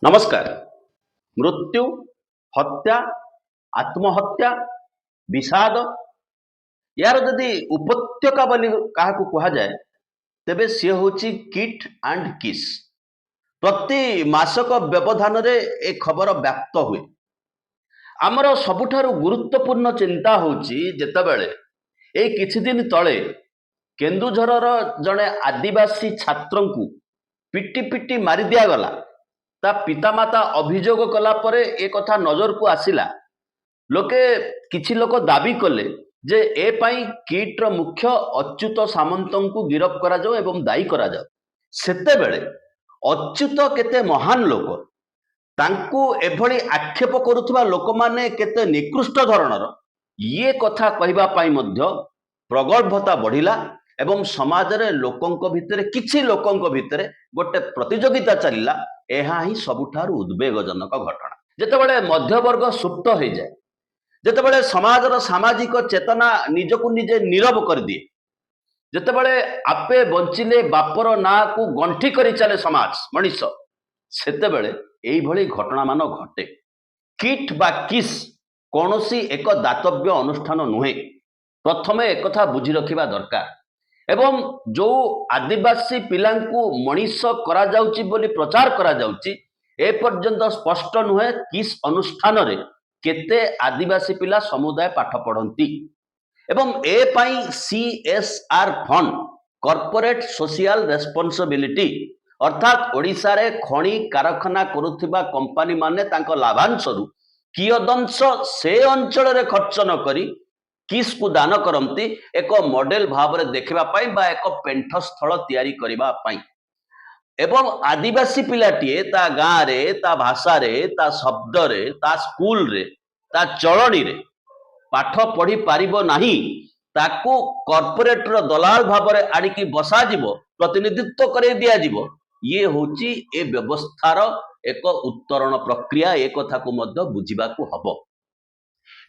नमस्कार। मृत्यु, हत्या, आत्महत्या, विषाद यार जदि उपत्यका बोली क्या कह जाए तेबे सी हूँ किट एंड किस। प्रति मासक व्यवधान रे ए खबर व्याप्त हुए। आमर सबुठारु गुरुत्वपूर्ण चिंता होची जेतेबेले ए किछि दिन तळे केन्दुझरर जड़े आदिवासी छात्र को पिटी पिटी मारी दिया गला। ता पितामाता अभियोग कला परे ए कथा नजर को आसिला। लोके किछि लोक दाबी कले जे ए पाई किट्र मुख्य अच्युत सामंत को गिरफ करा जाओ एवं दायी करा जाओ। सेतेबेले अच्युत केते महान लोक तांकू एभली आक्षेप करुथुबा लोक माने केते निकृष्ट धरणर ये कथा कहबा पाई मध्य प्रगल्भता बढ़िला एवं समाज रे लोकंक भितरे किछि लोकंक भितरे गोटे प्रतियोगिता चलिला। एहा ही सबुठारु उद्वेगजनक घटना। जेतेबेले मध्यवर्ग सुप्त हो जाए, जेतेबेले समाजर सामाजिक चेतना निजकु निजे नीरव कर दिए, जेतेबेले आपे बंचिले बापर ना को गंठी करी चले समाज मनीष, सेतेबेले एई भली घटना मान घटे। किट बा किस कौनसी एक दातव्य अनुष्ठान नुहे। प्रथमे एक कथा बुझी रखिबा दरकार। एवं जो आदिवासी पिलांकु मनीष करा जाउची बोली प्रचार करा जाउची ए पर्यंत स्पष्ट नुहे किस अनुष्ठान रे केते आदिवासी पिला समुदाय पाठ पढ़ंती। एवं ए पाई CSR fund corporate social responsibility अर्थात ओडिशा रे खणी कारखाना करुथिबा कंपनी माने तांको लाभांश रु कियदंश से अंचल रे खर्च न करी किस को दान करती एक मॉडल भाव में देखा बा एक पेंठ स्थल तैयारी करबा पाई। एवं आदिवासी पिलाटीए ता गाँ रे ता भाषा रे ता शब्द रे ता स्कूल रे ता चलनी रे पाठ पढ़ी पारिबो नाही, ताकू कॉर्पोरेट रो दलाल भाव में आड़िकी बसा जीवो, प्रतिनिधित्व करे दिया जीवो। ये होची ए व्यवस्थार एक उत्तरण प्रक्रिया। ए कथा को मध्य बुझिबाकू हबो।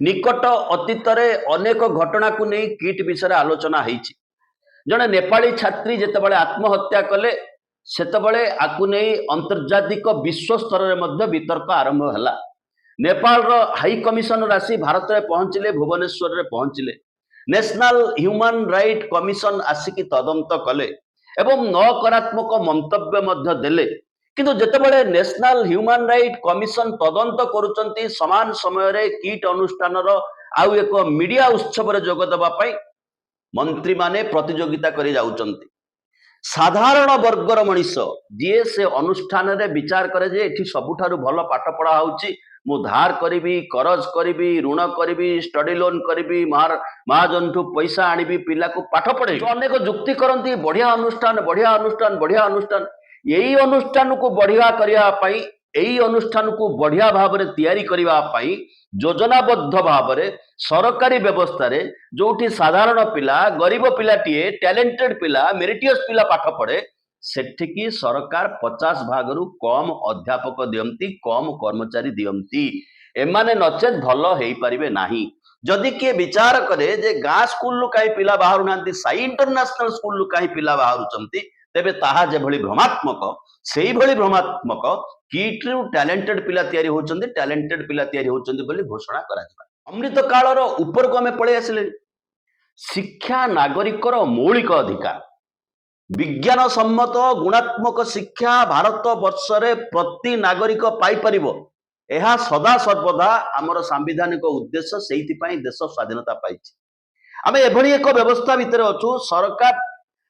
निकट अतीत अनेक घटना को नहीं किट विषय आलोचना होईछि। जड़े नेपाली छात्री जेतेबेले आत्महत्या कले सेतेबेले आकु नहीं अंतर्जातिक विश्व स्तर रे मध्य वितर्क आरंभ हला। नेपाल रो हाई कमिशन राशि भारत रे पहुंचले, भुवनेश्वर रे पहुंचले। नेशनल ह्यूमन राइट कमिशन आसिकी तदंत कले एवं नकारात्मक मंतव्य मध्य देले। किंतु जेतेबेले नेशनल ह्यूमन राइट कमिशन तदंत करुचंती समान समय रे किट अनुष्ठान आउ एक मीडिया उत्सव रे जोग देबा पाई मंत्री माने प्रतियोगिता करी जाउचंती। साधारण वर्गर मनीष जी से अनुष्ठान रे विचार करे जे एठी सबुठारु भल पाठ पढ़ा होउची, मु धार करिबी, करज करिबी, ऋण करिबी, स्टडी लोन करिबी, महाजनठू पैसा आनिबी, पिला को पाठ पढ़े। अनेक जुक्ति करंती बढ़िया अनुष्ठान बढ़िया अनुष्ठान बढ़िया अनुष्ठान। यही अनुष्ठान को बढ़िया करिया पाई, यही अनुष्ठान को बढ़िया भाव में तैयारी करिवा पाई योजनाबद्ध भाव में सरकारी व्यवस्था रे जोठी साधारण पिला गरीब पिलाटीए टैलेंटेड पिला मेरिटियस पिला पाठ पढ़े सेठिकी सरकार 50 भागरु कम अध्यापक दियंती, कम कर्मचारी दियंती। एमाने नचेत भल हेई परिबे नाही। जदि किए विचार करे जे गाँ स्कूल कहीं पिला बाहर नांती, साई इंटरनेशनल स्कूल कहीं पिला बाहरुचंती, तेबे ताहा जे भली भ्रमात्मक सेही भली भ्रमात्मक किट रु टैलेंटेड पिला तैयारी होचंती, टैलेंटेड पिला तैयारी होचंती बोली घोषणा करा जिबा। अमृत कालर ऊपर को हमें पळे आसिले। शिक्षा नागरिकर मौलिक अधिकार। विज्ञान सम्मत गुणात्मक शिक्षा भारत वर्ष रे प्रति नागरिक पाई परिबो। एहा सदा सर्वदा आमर सांविधानिक उद्देश्य, सेहिति पाई देश स्वाधीनता पाइछि। आमे एभली एक व्यवस्था भितर अछु सरकार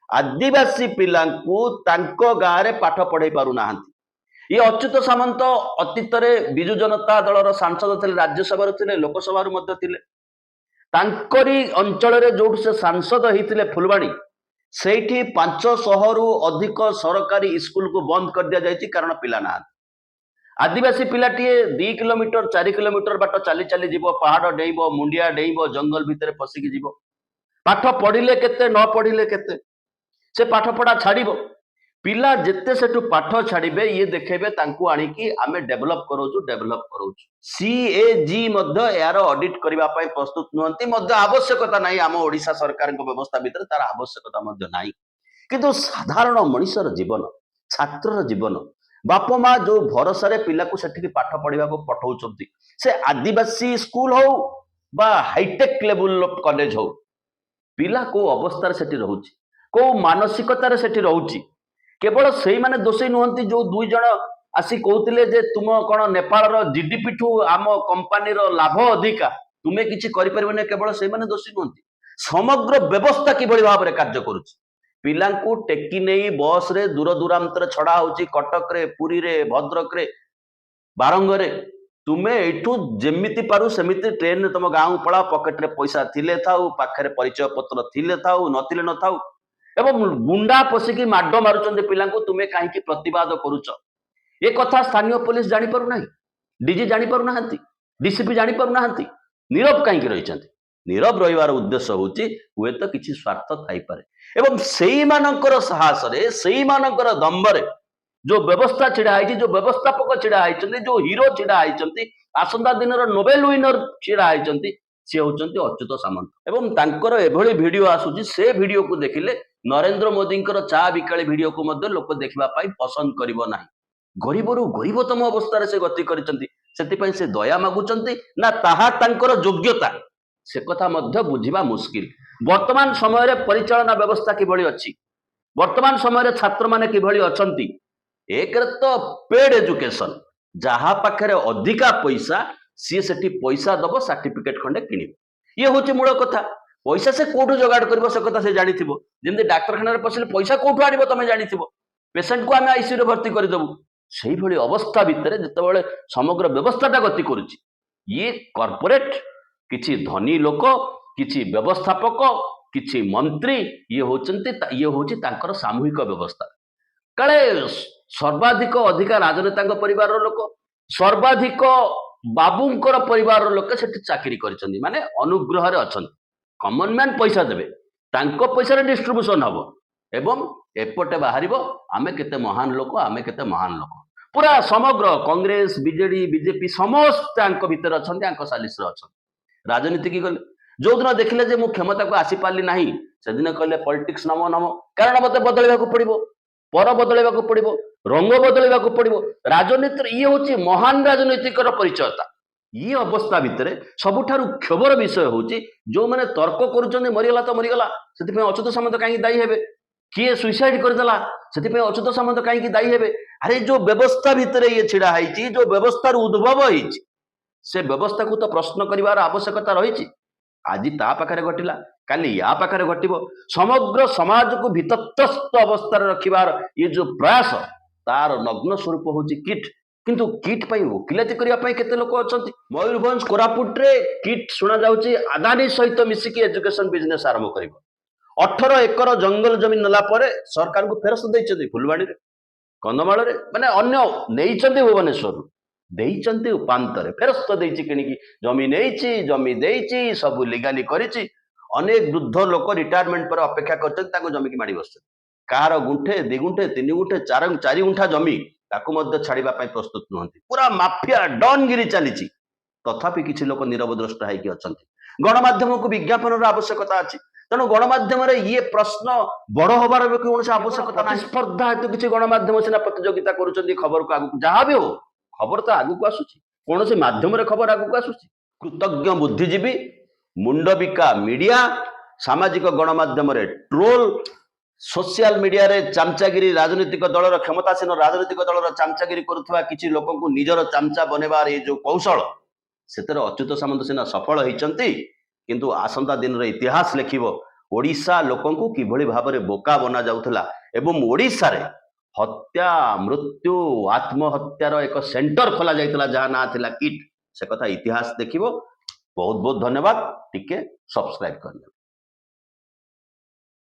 आदिवासी पिलांकु तांको गाँव रे पाठ पढ़ाई पारु नाहंती। ये अच्युत सामंत अतीत रे बिजु जनता दलर सांसद थे, राज्यसभा थे, लोकसभा थे। तांकरी अंचल रे जो से सांसद होते फुलवाणी सेठी 500 रु अधिक सरकारी स्कूल को बंद कर दिया जायछि कारण पिला ना। आदिवासी पिलाटीए 2 किलोमीटर 4 किलोमीटर बाट चली चली जीवो, पहाड़ डेइबो, मुंडिया डेइबो, जंगल भितर पसिकी जीवो। पाठ पढ़िले केते न पढ़िले केते से पाठ पढ़ा छाड़िबो। पिला जेते सेठु पाठ छाड़िबे ये देखेबे तांकू आनिकी आमे डेवलप करोचु। सीएजी मध्य यार ऑडिट करबा पई प्रस्तुत नहंती। मध्य आवश्यकता नाही, आम ओडिशा सरकार व्यवस्था भितर तार आवश्यकता मध्य नाही। किंतु साधारण मनुष्यर जीवन, छात्रर जीवन, बाप माँ जो भरोसा पिला को सेठी पाठ पढ़ा पठाउछंती से आदिवासी स्कूल हो बा हाईटेक लेवल कॉलेज हो पिला को अवस्था सेठी रहउची को मानसिकतार सेठी रहउची केवल से माने दोषी नुहंती जो दुई जन आसी कहते जे तुम कौन नेपाल जीडीपी ठू आम कंपानी लाभ अधिका तुम्हें किसी करें केवल से माने दोषी नुहंती समग्र व्यवस्था किभली भाव में कार्य करुच्ची पिलांकु टेकी नहीं बस रे दूर दूरांतर छड़ा होची कटक रे पुरी रे भद्रक रे बारंगरे तुम्हें एठू जेमिति पारू सेमिति ट्रेन तुम गाँव पड़ा पकेट रे पैसा थिले थाउ पाखरे परिचय पत्र थिले थाउ नथिले न थाउ एवं गुंडा पशिकी माड मारुचंदे पिलांकु तुम्हें कहीं प्रतिवाद करुच ए कथा स्थानीय पुलिस जानी पारु नाही डीजी जानी पारु नाहंती डीसीपी जानी पारु नाहंती नीरव कहीं रही नीरव रहिबार उद्देश्य होची हुए तो किसी स्वार्थ थाई पारे एवं सेई मानकर साहस रे सेई मानकर दंबरे जो व्यवस्था छिड़ा है जो व्यवस्थापक छिड़ा है जो हीरो छिड़ा है आसंता दिन नोबेल विनर छिड़ा है सी होचंती अच्युत सामंत एवं तांकर एभली वीडियो आसुची से वीडियो को देखिले नरेंद्र मोदी चा बिकाली वीडियो को मध्य लोक देखा पसंद करिवो नाही गरीबरू गरीबतम अवस्था से गति करिसंती सेतिपई से दया मागुचंती ना ताहा तांकर योग्यता से कथा मध्य बुझिबा मुश्किल वर्तमान समय रे परिचालना व्यवस्था किभली अछि वर्तमान समय रे छात्र माने किभली अछंती एक तो पेड एजुकेशन जहा पाखरे अधिका पैसा सी सेठी पैसा दबो सर्टिफिकेट खंडे किनिबो ये होची मूल कथा पैसा से कोठु जोगाड़ करबो से कथा से जानिथिबो जेमति डाक्तरखाना रे पसिले पैसा कोठु आनिबो तमे जानिथिबो पेशेंट को आमे आईसीयू रे भर्ती कर देबो सेही भली अवस्था भितरे जेतेबेले समग्र व्यवस्थाटा गति करूची ये कॉर्पोरेट किछि धनी लोक किछि व्यवस्थापक किछि मंत्री ये होची तांकर सामूहिक व्यवस्था काले सर्वाधिक अधिका राजनेता परिवार लोक सर्वाधिक बाबूंकर परिवार लोक सेठी चाकरी करिसंदी माने अनुग्रह रे अछंती कॉमन मैन पैसा देबे तांको पैसा रे डिस्ट्रीब्यूशन हबो एवं एपटे बाहरिबो आमे केते महान लोक आमे केते महान लोक पूरा समग्र कांग्रेस बीजेडी बीजेपी समस्त आंक भीतर अछंती आंक सालिस रे अछंती राजनीति की गले जो दिन देखिले जे मु क्षमता को आसी पारली नाही से दिन कहले पॉलिटिक्स नमो नमो कारण मते बदलैबा को पड़िबो पर बदलैबा को पड़िबो रंग बदलैबा को पड़िबो राजनीति ये होची महान राजनीतिकर परिचयता ये अवस्था भितर सबुठारु क्षोभर विषय होची जो माने तर्क करूचंदे मरिगला तो मरिगला सेति अच्युत सामंत कहीं दायी हेबे किए सुइसाइड करदेला सेति अच्युत सामंत कहीं दायी हेबे अरे जो व्यवस्था भितर ये छिड़ा है जो व्यवस्थार उद्भव होइछि से व्यवस्था को तो प्रश्न करिवार आवश्यकता रही आज ता पाखरे घटिला काली या पाखरे घटिबो समग्र समाज को भीतत्रस्त अवस्था रखिबार ये जो प्रयास तार नग्न स्वरूप होची किट किंतु किट पई वकिलाती करिया पई केते लोक अछंती मयूरभंज कोरापुट रे किट सुना जाउची अदानी सहित मिसिकी एजुकेशन बिजनेस आरंभ करिवो 18 एकर जंगल जमीन नला परे सरकार को फेरस्त दैछथि फुलवाड़ी रे कंदमाल रे माने अन्य नेइछथि भुवनेश्वर देइछथि उपांतर फेरस्त दैछि किनिकी जमी देइछि सब लीगाली करिछि अनेक वृद्ध लोक रिटायरमेंट पर अपेक्षा करछथि ताको जमी की माडी बसछथि कार गुंठे 2 गुंठे 3 गुंठे 4 गुंठा जमी ताको मध्य छाड़िबा पई प्रस्तुत नहंती पूरा माफिया डॉनगिरी चलीछि तथापि किछि लोक नीरव द्रष्टा है कि अछंती गणमाध्यम को विज्ञापन र आवश्यकता अछि तेणु गणमाध्यम ये प्रश्न बड़ हबार कौन आवश्यकता ना स्पर्धा हेतु किसी गणमाध्यम सीना प्रतियोगिता करुँच खबर को आगू जहाँ भी हो खबर तो आगू को आसूची कौन से माध्यम खबर आगू को आसूची कृतज्ञ बुद्धिजीवी मुंडबिका मीडिया सामाजिक गणमाध्यम ट्रोल सोशल मीडिया रे चामचागिरी राजनीतिक दलर क्षमतासीन राजनीतिक दलर चामचागिरी करुवा किसी लोक निजर चामचा बनवार ये जो कौशल से अच्युत सामंत सीना सफल होती किंतु आसंता दिन रे इतिहास लेखिबो ओडिशा लोकंकु किभली भाबरे बोका बना जाउथला एवं ओडिशा रे हत्या मृत्यु आत्महत्यार एक सेंटर खोला जाइतला जहाँ ना थिला किट से कथा इतिहास देखिबो बहुत बहुत धन्यवाद टिके सब्सक्राइब करने।